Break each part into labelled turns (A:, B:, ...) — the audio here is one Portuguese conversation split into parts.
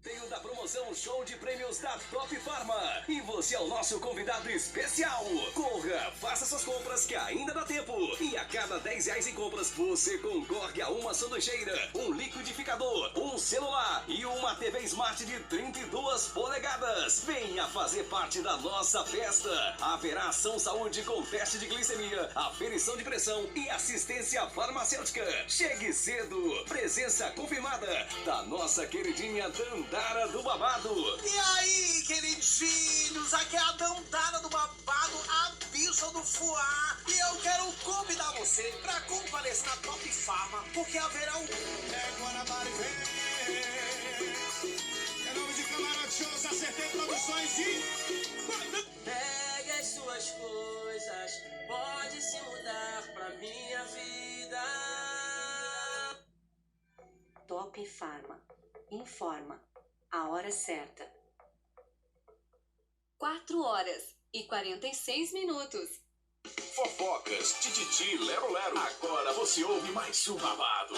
A: Sorteio da promoção Show de Prêmios da Top Farma. E você é o nosso convidado especial. Corra, faça suas compras que ainda dá tempo. E a cada R$10 em compras, você concorre a uma sanduicheira, um liquidificador, um celular e uma TV Smart de 32 polegadas. Venha fazer parte da nossa festa. Haverá ação saúde com teste de glicemia, aferição de pressão e assistência farmacêutica. Chegue cedo. Presença confirmada da nossa queridinha Dandara do Babado.
B: E aí, queridinhos? Aqui é a Dandara do Babado, a bicha do Fuá. E eu quero convidar você pra comparecer na Top Farma, porque haverá um...
C: É Guanabara e vem. É nome de Camarote Shows, Acertei Produções e...
D: Pegue as suas coisas, pode se mudar pra minha vida.
E: Top Farma. Informa. A hora certa. 4h46.
F: Fofocas, tititi, lero-lero. Agora você ouve mais um babado.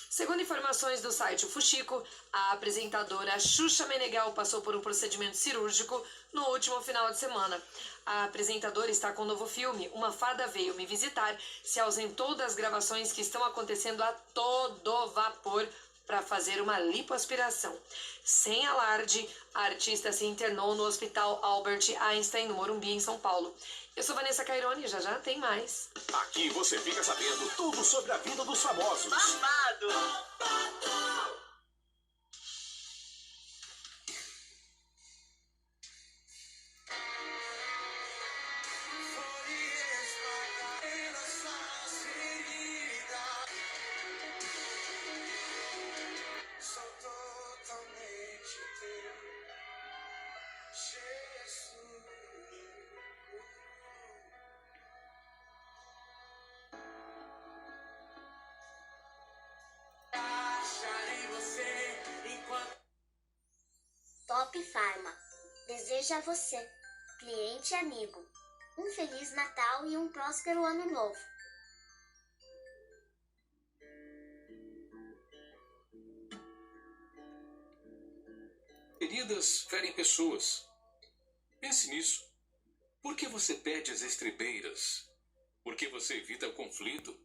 G: Segundo informações do site O Fuxico, a apresentadora Xuxa Meneghel passou por um procedimento cirúrgico no último final de semana. A apresentadora está com um novo filme, Uma Fada Veio Me Visitar, se ausentou das gravações que estão acontecendo a todo vapor para fazer uma lipoaspiração. Sem alarde, a artista se internou no Hospital Albert Einstein, no Morumbi, em São Paulo. Eu sou Vanessa Cairone, já tem mais.
F: Aqui você fica sabendo tudo sobre a vida dos famosos.
D: Babado!
H: Top Farma deseja a você, cliente e amigo, um Feliz Natal e um próspero Ano Novo.
I: Feridas ferem pessoas. Pense nisso. Por que você pede as estribeiras? Por que você evita o conflito?